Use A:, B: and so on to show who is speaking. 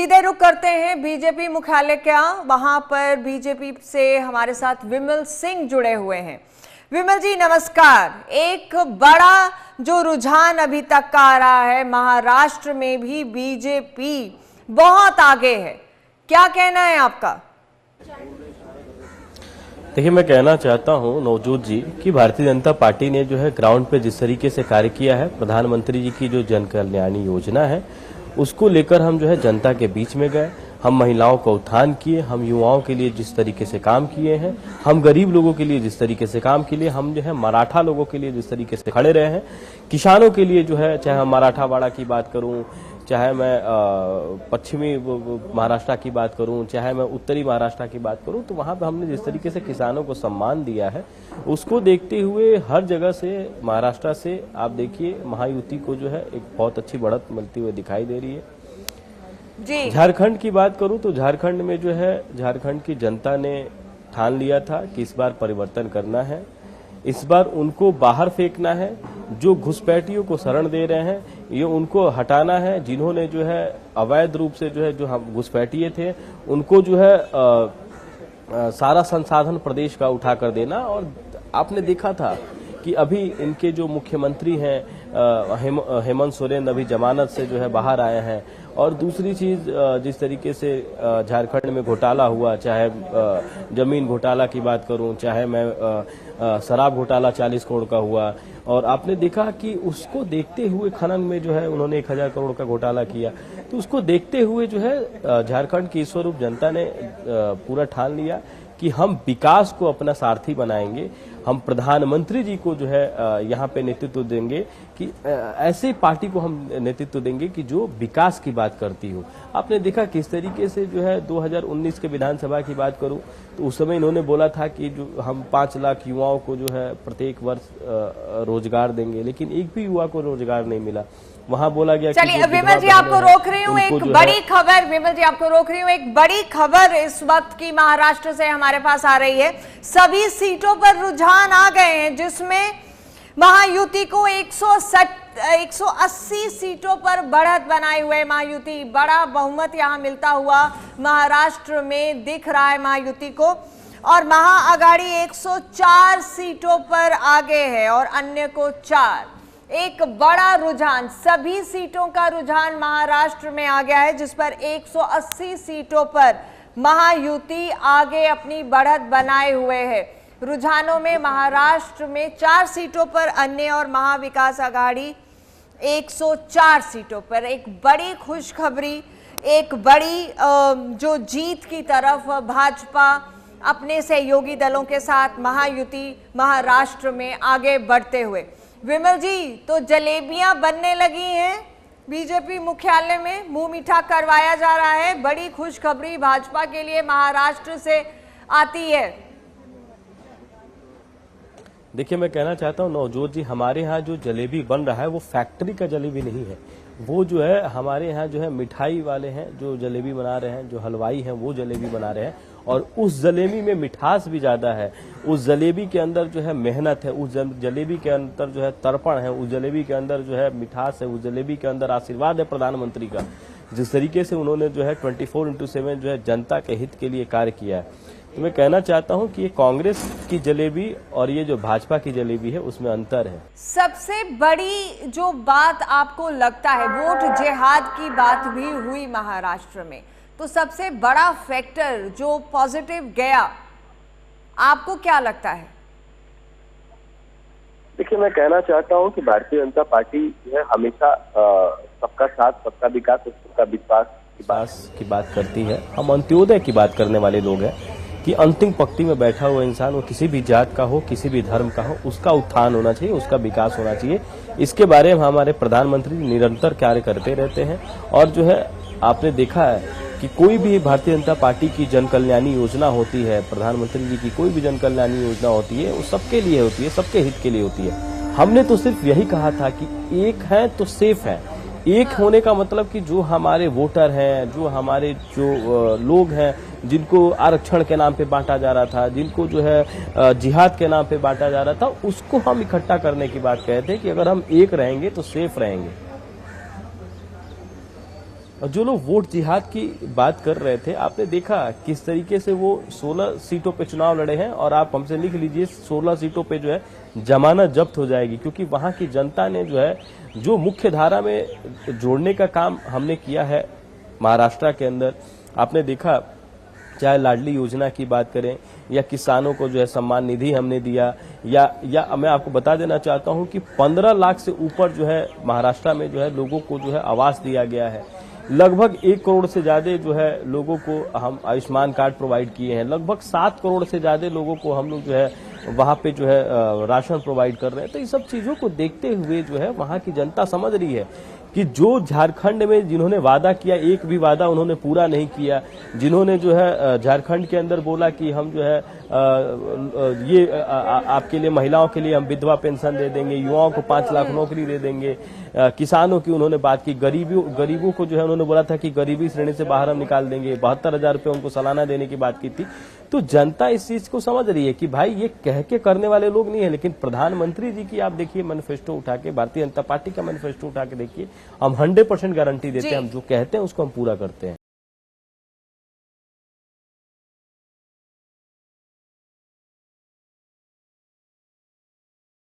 A: सीधे रुख करते हैं बीजेपी मुख्यालय का। वहां पर बीजेपी से हमारे साथ विमल सिंह जुड़े हुए हैं। विमल जी नमस्कार। एक बड़ा जो रुझान अभी तक का आ रहा है, महाराष्ट्र में भी बीजेपी बहुत आगे है, क्या कहना है आपका?
B: देखिए, मैं कहना चाहता हूं नवजोत जी कि भारतीय जनता पार्टी ने जो है ग्राउंड पे जिस तरीके से कार्य किया है, प्रधानमंत्री जी की जो जन कल्याणी योजना है उसको लेकर हम जो है जनता के बीच में गए। हम महिलाओं का उत्थान किए, हम युवाओं के लिए जिस तरीके से काम किए हैं, हम गरीब लोगों के लिए जिस तरीके से काम किए, हम जो है मराठा लोगों के लिए जिस तरीके से खड़े रहे हैं, किसानों के लिए जो है, चाहे हम मराठावाड़ा की बात करूं, चाहे मैं पश्चिमी महाराष्ट्र की बात करूं, चाहे मैं उत्तरी महाराष्ट्र की बात करूं, तो वहां पे हमने जिस तरीके से किसानों को सम्मान दिया है, उसको देखते हुए हर जगह से महाराष्ट्र से आप देखिए महायुति को जो है एक बहुत अच्छी बढ़त मिलती हुई दिखाई दे रही है जी। झारखंड की बात करूं तो झारखंड में जो है झारखंड की जनता ने ठान लिया था कि इस बार परिवर्तन करना है, इस बार उनको बाहर फेंकना है। जो घुसपैठियों को शरण दे रहे हैं ये उनको हटाना है। जिन्होंने जो है अवैध रूप से जो है जो हम घुसपैठिए थे उनको जो है सारा संसाधन प्रदेश का उठा कर देना। और आपने देखा था कि अभी इनके जो मुख्यमंत्री हैं हेमंत सोरेन अभी जमानत से जो है बाहर आए हैं। और दूसरी चीज, जिस तरीके से झारखंड में घोटाला हुआ, चाहे जमीन घोटाला की बात करूं, चाहे मैं शराब घोटाला 40 करोड़ का हुआ, और आपने देखा कि उसको देखते हुए खनन में जो है उन्होंने 1000 करोड़ का घोटाला किया। तो उसको देखते हुए जो है झारखंड की स्वरूप जनता ने पूरा ठान लिया कि हम विकास को अपना सारथी बनाएंगे। हम प्रधानमंत्री जी को जो है यहाँ पे नेतृत्व देंगे कि ऐसे पार्टी को हम नेतृत्व देंगे कि जो विकास की बात करती हो। आपने देखा किस तरीके से जो है 2019 के विधानसभा की बात करूं तो उस समय इन्होंने बोला था कि जो हम 5 लाख युवाओं को जो है प्रत्येक वर्ष रोजगार देंगे, लेकिन एक भी युवा को रोजगार नहीं मिला। वहां बोला गया।
A: चलिए विमल जी आपको रोक रही हूँ, एक बड़ी खबर, विमल जी आपको रोक रही हूँ, एक बड़ी खबर इस वक्त की महाराष्ट्र से हमारे पास आ रही है। सभी सीटों पर रुझान आ गए हैं, जिसमें महायुति को 180 सीटों पर बढ़त बनाए हुए महायुति, बड़ा बहुमत यहां मिलता हुआ महाराष्ट्र में दिख रहा है महायुति को। और महाअघाड़ी 104 सीटों पर आगे है और अन्य को 4। एक बड़ा रुझान, सभी सीटों का रुझान महाराष्ट्र में आ गया है, जिस पर 180 सीटों पर महायुति आगे अपनी बढ़त बनाए हुए है। रुझानों में महाराष्ट्र में 4 सीटों पर अन्य और महाविकास आघाड़ी 104 सीटों पर। एक बड़ी खुशखबरी, एक बड़ी जो जीत की तरफ भाजपा अपने सहयोगी दलों के साथ महायुति महाराष्ट्र में आगे बढ़ते हुए। विमल जी, तो जलेबियां बनने लगी हैं बीजेपी मुख्यालय में, मुंह मीठा करवाया जा रहा है। बड़ी खुशखबरी भाजपा के लिए महाराष्ट्र से आती है।
B: देखिए, मैं कहना चाहता हूं नवजोत जी, हमारे यहाँ जो जलेबी बन रहा है वो फैक्ट्री का जलेबी नहीं है। वो जो है हमारे यहाँ जो है मिठाई वाले हैं जो जलेबी बना रहे हैं, जो हलवाई हैं वो जलेबी बना रहे हैं। और उस जलेबी में मिठास भी ज्यादा है, उस जलेबी के अंदर जो है मेहनत है, उस जलेबी के अंदर जो है तर्पण है, उस जलेबी के अंदर जो है मिठास है, उस जलेबी के अंदर आशीर्वाद है प्रधानमंत्री का। जिस तरीके से उन्होंने जो है 24/7 जो है जनता के हित के लिए कार्य किया है, तो मैं कहना चाहता हूं कि ये कांग्रेस की जलेबी और ये जो भाजपा की जलेबी है उसमें अंतर है।
A: सबसे बड़ी जो बात आपको लगता है, वोट जिहाद की बात भी हुई महाराष्ट्र में, तो सबसे बड़ा फैक्टर जो पॉजिटिव गया, आपको क्या लगता है?
C: देखिए, मैं कहना चाहता हूं कि भारतीय जनता पार्टी जो है हमेशा सबका साथ, सबका विकास और सबका विश्वास
B: की बात करती है। हम अंत्योदय की बात करने वाले लोग हैं कि अंतिम पंक्ति में बैठा हुआ इंसान, वो किसी भी जात का हो, किसी भी धर्म का हो, उसका उत्थान होना चाहिए, उसका विकास होना चाहिए। इसके बारे में हमारे प्रधानमंत्री निरंतर कार्य करते रहते हैं। और जो है आपने देखा है कि कोई भी भारतीय जनता पार्टी की जन कल्याणी योजना होती है, प्रधानमंत्री जी की कोई भी जन कल्याणी योजना होती है, वो सबके लिए होती है, सबके हित के लिए होती है। हमने तो सिर्फ यही कहा था कि एक है तो सेफ है। एक होने का मतलब कि जो हमारे वोटर हैं, जो हमारे जो लोग हैं, जिनको आरक्षण के नाम पे बांटा जा रहा था, जिनको जो है जिहाद के नाम पे बांटा जा रहा था, उसको हम इकट्ठा करने की बात कहते हैं कि अगर हम एक रहेंगे तो सेफ रहेंगे। और जो लोग वोट जिहाद की बात कर रहे थे, आपने देखा किस तरीके से वो 16 सीटों पे चुनाव लड़े हैं और आप हमसे लिख लीजिए 16 सीटों पे जो है जमानत जब्त हो जाएगी, क्योंकि वहां की जनता ने जो है जो मुख्य धारा में जोड़ने का काम हमने किया है महाराष्ट्र के अंदर। आपने देखा चाहे लाडली योजना की बात करें या किसानों को जो है सम्मान निधि हमने दिया, या मैं आपको बता देना चाहता हूं कि 15 लाख से ऊपर जो है महाराष्ट्र में जो है लोगों को जो है आवास दिया गया है। लगभग 1 करोड़ से ज्यादा जो है लोगों को हम आयुष्मान कार्ड प्रोवाइड किए हैं। लगभग 7 करोड़ से ज्यादा लोगों को हम लोग जो है वहां पे जो है राशन प्रोवाइड कर रहे हैं। तो ये सब चीजों को देखते हुए जो है वहां की जनता समझ रही है कि जो झारखंड में जिन्होंने वादा किया, एक भी वादा उन्होंने पूरा नहीं किया। जिन्होंने जो है झारखंड के अंदर बोला कि हम जो है ये आपके लिए, महिलाओं के लिए हम विधवा पेंशन दे देंगे, युवाओं को 5 लाख नौकरी दे देंगे, किसानों की उन्होंने बात की, गरीबों को जो है उन्होंने बोला था कि गरीबी श्रेणी से बाहर हम निकाल देंगे, 72,000 रुपये उनको सालाना देने की बात की थी। तो जनता इस चीज को समझ रही है कि भाई ये कह के करने वाले लोग नहीं है, लेकिन प्रधानमंत्री जी की आप देखिए मैनिफेस्टो उठा के, भारतीय जनता पार्टी का मैनिफेस्टो उठा के देखिए, हम 100% गारंटी देते हैं, हम जो कहते हैं उसको हम पूरा करते हैं।